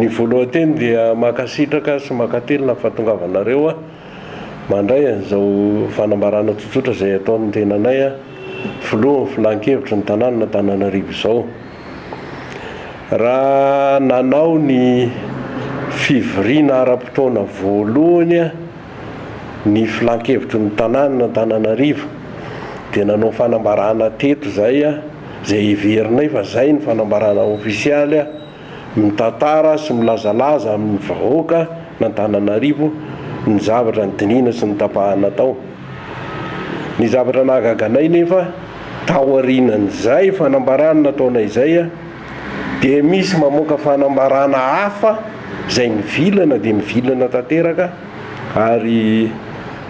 Ny voalohany teny dia makasitraka sy makatelina fahatongavanareo mandray an'izao fanambarana tsotsotra izay ataon'ny tenanay filoha ny filan-kevitra ny tanàna Antananarivo izao. Raha nanao ny fivoriana ara-potoana voalohany ny filan-kevitry ny tanàna Antananarivo dia nanao fanambarana teto zay izay iverinay fa zay ny fanambarana ofisialy mitantara sy milazalaza amin'ny vahoaka n'Antananarivo ny zavatra ny dinina sy ny tapahana tao. Ny zavatra nahagaganay nefa taorianan'izay fanambarana nataonay izay dia misy mamoaka fanambarana hafa izay mivilana dia mivilana tanteraka ary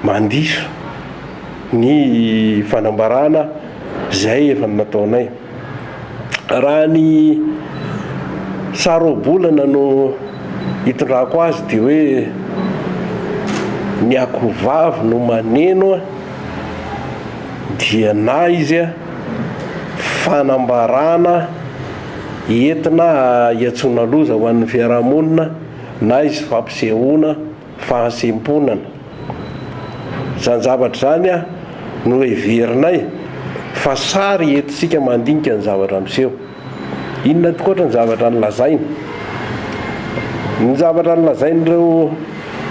mandiso ny fanambarana izay efa nataonay. Raha ny sarobolana no hitondrako azy dia hoe ny akovavy no maneno dia na izy fanambarana entina hiantsona loza ho an'ny fiarahamonina na izy fampisehoana fahasemponana. Zany zavatra zany no heverinay fa sary entisika mandinika ny zavatra miseho. Inona tokoatra ny zavatra nolazainy? Ny zavatra nolazain'ireo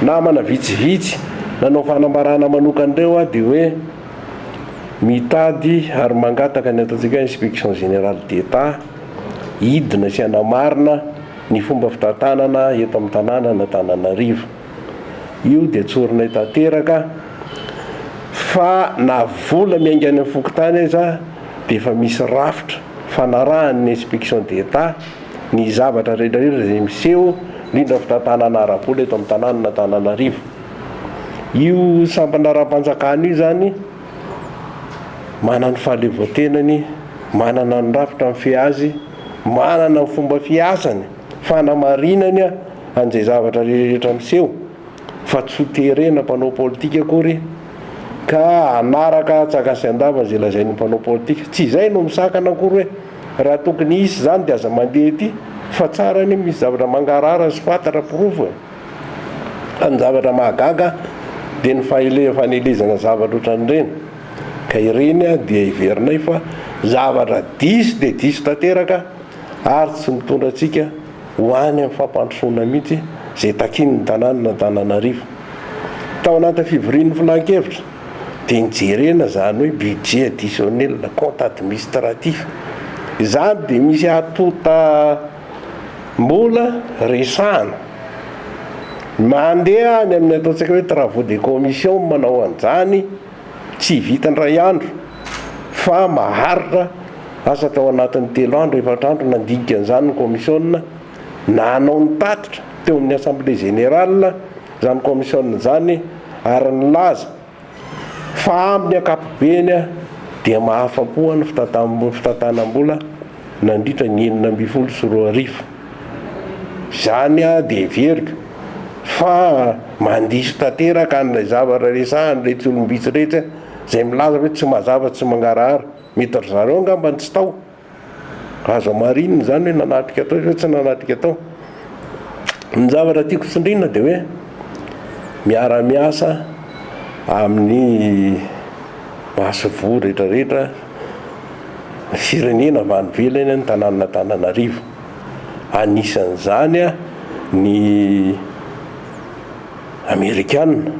namana vitsivitsy nanao fanambarana manokan'ireo dia hoe mitady ary mangataka ny ataontsika inspection générale d'État hidina sy hanamarina ny fomba fitantanana eto amin'ny tanàna n'Antananarivo. Io dia tsorinay tanteraka fa na vola miainga any amin'ny fokontany iza dia efa misy rafitra fanarahan'ny inspection d'État ny zavatra rehetrarehetra izay miseho indrindra fitantanana ara-bola eto amin'ny tanàna n'Antananarivo. Io sampanara-panjakana io zany manana ny fahaleovatenany, manana ny rafitra mifehy azy, manana ny fomba fiasany, fanamarinany an'izay zavatra rehetra miseho fa tsy ho terena mpanao politika akory ka anaraka tsaka sy andava izay lazain'ny mpanao politika. Tsy izay no misakana akory hoe raha tokony hisy zany dia aza mandeha ety fa tsara ny misy zavatra mangarara sy fantatra pirofo. Ny zavatra mahagaga dia ny fanelezana zavatra ohatran'ireny. Ka ireny dia iverinay fa zavatra diso dia diso tanteraka ary tsy mitondra antsika ho any amin'ny fampandrosoana mihitsy izay takin'ny tanàna n'Antananarivo. Tao anaty fivorian'ny filan-kevitra dia nijerena zany hoe budget additionnel compte administratif. Izany dia misy atota mbola resahana mandeha any amin'ny ataontsika hoe travaux de commission manao an'izany tsy vitany ray andro fa maharitra asa tao anatin'ny 3 andro 4 andro nandinika an'izany ny commission nanao ny tatitra teo amin'ny assemblée générale zany commission zany ary nilaza fa amin'ny ankapobeny dia mahafa-po ny fitantanam-bola nandritra ny 920 zany dia everika fa mandiso tanteraka an'ilay zavatra resahany ilay tsy olombitsy rehetra izay milaza hoe tsy mazava tsy mangarahara. Mety ry zareo angamba tsy tao azo marinina zany hoe nanatrika tao hoe tsy nanatrika tao. Ny zavatra tiako tsindrina dia hoe miara-miasa amin'ny mahasovo rehetrarehetra ny firenena vanivelany ny tanàna Antananarivo. Anisan'izany ny Amerikanina,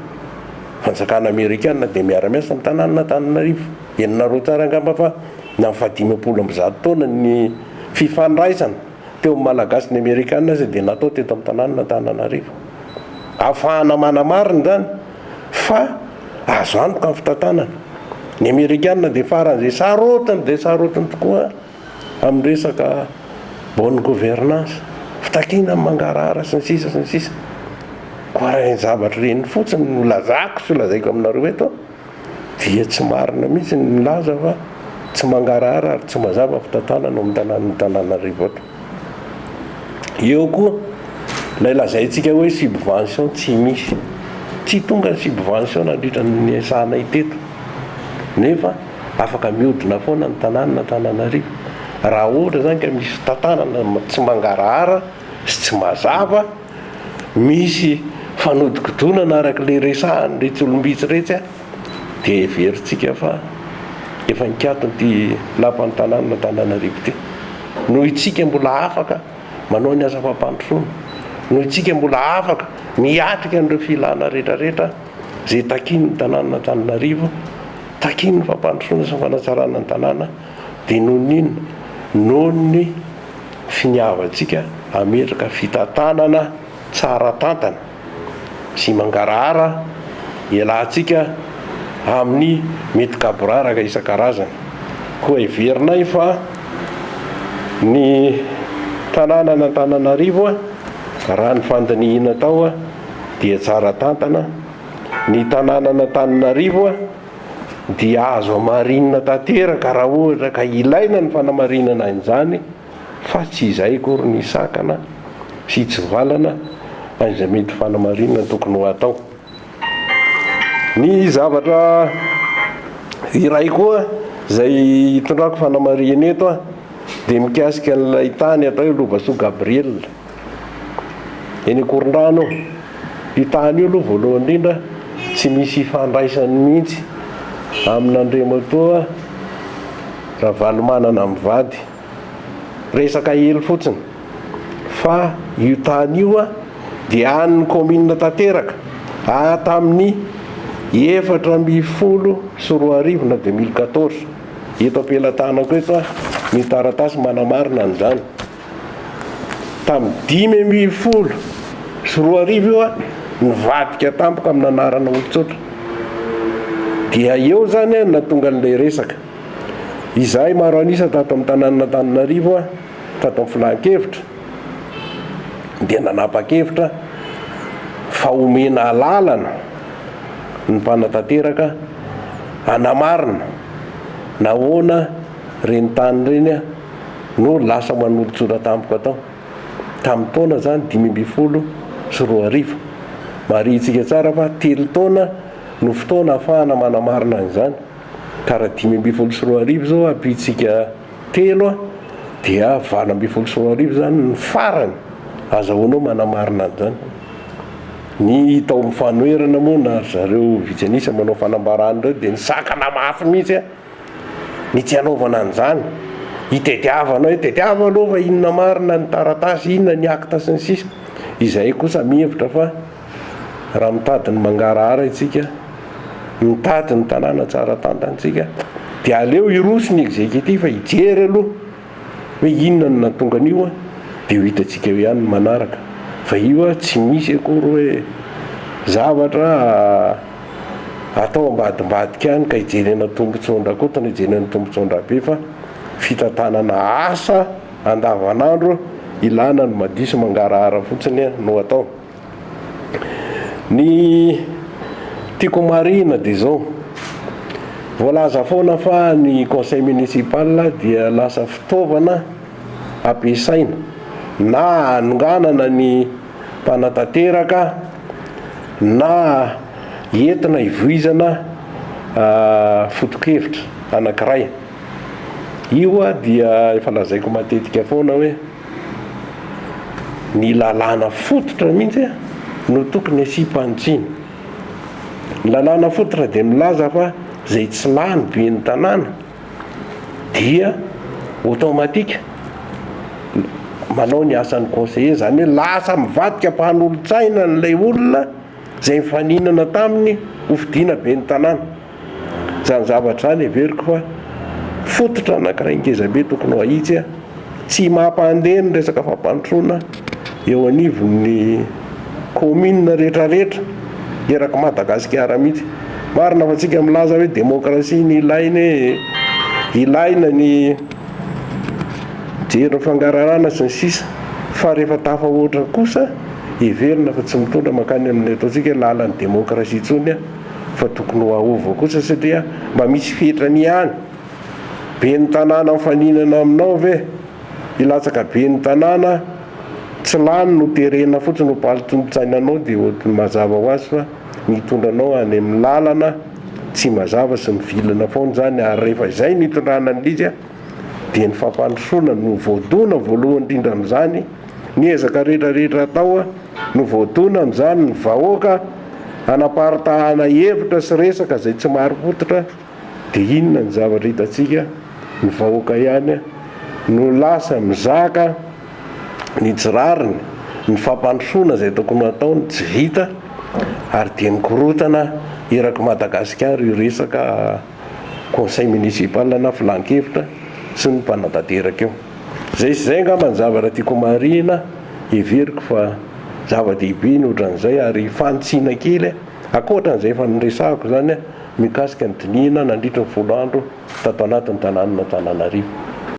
fanjakana Amerikanina dia miara-miasa amin'ny tanàna Antananarivo. Enonareo tsara angamba fa na 520 taona ny fifandraisana teo amin'ny malagasy ny Amerikanina izay dia natao teto amin'ny tanàna Antananarivo. Ahafahana manamarina zany fa azo antoka amin'ny fitantanana. Ny Amerikanina dia faran'izay sarotiny dia sarotiny tokoa amin'ny resaka bonne gouvernance, fitakiana amin'ny mangarahara sy ny sisa sy ny sisa. Koa raha ny zavatra reny fotsiny no lazako sy lazaiko aminareo eto dia tsy marina mihitsy ny laza fa tsy mangarahara ary tsy mazava fitantanana amin'ny Antananarivo eto. Eo koa ilay lazaintsika hoe subvention tsy misy, tsy tonga ny subvention nandritra ny asanay teto nefa afaka mihodina foana ny tanàna Antananarivo. Raha ohatra zany ka misy fitantanana tsy mangarahara sy tsy mazava misy fanodikodonana araka le resahany retsy olombitsy retsy a dia veritsika fa efa nikatony ty lapan'ny tanàna Tananarivo ty noho itsika mbola afaka manao ny asa fampandrosoana, noho itsika mbola afaka miatrika an'ireo filana rehetrarehetra zay takiny ny tanàna Tananarivo, takiny ny fampandrosoana sy fanatsarana ny tanàna, dia noho n'inona, noho ny finiavantsika ametraka fitantanana tsara tantana sy mangarahara ialantsika amin'ny mety kaboraraka isan-karazany. Koa heverinay fa ny tanànan'Antananarivo raha ny fandinihina tao dia tsara tantana, ny tanànan'Antananarivo dia azo amarinina tanteraka raha ohatra ka ilaina ny fanamarinana an'izany, fa tsy izay kory ny sakana sy tsy valana an'izay mety fanamarinana tokony ho atao. Ny zavatra iray koa zay hitondrako fanamarihana eto dia mikasika an'ilay tany atao hoe Lovasoa Gabriel eny Akorondrano. Io tany io aloha voalohany indrindra tsy misy ifandraisany mihitsy amin'Andriamatoa Ravalomanana amin'ny vady, resaka hely fotsiny, fa io tany io dia an'ny commune tanteraka tamin'ny 414 na 2014. Eto ampelantanako eto ny taratasy manamarina an'izany. Tamin'ny 514 io nivadika tampoka amin'ny anarana olon-tsotra, dia eo zany natonga an'ilay resaka. Izahay maro anisa tato amin'ny tanàna Antananarivo tato amin'ny filan-kevitra dia nanapa-kevitra fa omena lalana ny mpanatanteraka anamarina nahoana reny tany reny no lasa manolontsotra tampoka tao tamin'ny taona zany 512. Maritsika tsara fa 3 taona no fotoana ahafahana manamarina an'izany, ka raha 512 zao apitsika 3 dia 412 zany ny farany azahoanao manamarina an'izany. Ny tao mifanoherana moa na zareo vijanisa manao fanambarana ireo dia nisakana mafy mihitsy ny tsy hanaovana an'izany, hitetiavana hoe tetiava aloha fa inona marina ny taratasy, inona ny akta sy ny sisa. Izay kosa mihevitra fa raha mitady ny mangarahara itsika, mitady ny tanàna tsara tantantsika, dia aleo iroso ny exécutif hijery aloha hoe inona ny natonga an'io dia ho hitatsika hoe ihany ny manaraka. Fa io tsy misy akory hoe zavatra atao ambadimbadika any ka hijerena tombotsondra kotona hijerena tombotsondra be, fa fitantanana asa andavanandro ilana ny madiso mangarahara fotsiny no atao. Ny tiako marina dia zao, voalaza foana fa ny conseil municipal dia lasa fitaovana ampiasaina na anonganana ny mpanatanteraka na entina hivoizana foto-kevitra anankiray. Io dia efa lazaiko matetika foana hoe ny lalàna fototra mihitsy no tokony asipanitsiana. Ny lalàna fototra dia milaza fa zay tsy lany be ny tanàna dia automatika manao ny asan'ny conseiller, zany hoe lasa mivadika mpahan'olon-tsaina n'ilay olona zay mifaninana taminy hofidiana be ny tanàna. Zany zavatra zany heveriko fa fototra anankiray ngezabe tokony ho ahitsy tsy mampandeha ny resaka fampandrosoana eo anivon'ny commune rehetrarehetra eraky Madagasikara mihitsy. Marina fa tsika milaza hoe demokrasia ny ilaina ny jery fangararana sy ny sisa, fa rehefa tafahoatra kosa heverina fa tsy mitondra makany amin'ny ataontsika lalan'ny demokrasia intsony fa tokony ho ahova kosa, satria mba misy fetrany ihany. Be ny tanàna mifaninana aminao ve ilatsaka be ny tanàna tsy lany no terena fotsiny no palitondotsainanao dia ohatry mazava ho azy fa mitondranao any amin'ny lalana tsy mazava sy mivilana foana zany. Ary rehefa izay nitondrana ny lizy dia ny fampandrosoana no voadona voalohany indrindra amin'izany ny ezaka rehetrarehetra atao no voatona amin'izany ny vahoaka anaparitahana hevitra sy resaka izay tsy mari-pototra dia inona ny zavatra hitantsika ny vahoaka ihany no lasa mizaka ny jirariny ny fampandrosoana izay tokony ataony tsy vita ary dia nikorotana eraky Madagasikara io resaka conseil municipal na filan-kevitra sy ny mpanantanteraka eo. Zay sy zay angamba ny zavatra tiako marina everiko fa zava-dehibe ny ohatran'izay ary fantsiana kely akoatran'izay efa niresahako zany mikasika ny dinihana nandritra ny 10 andro tato anatin'ny tanànan'Antananarivo.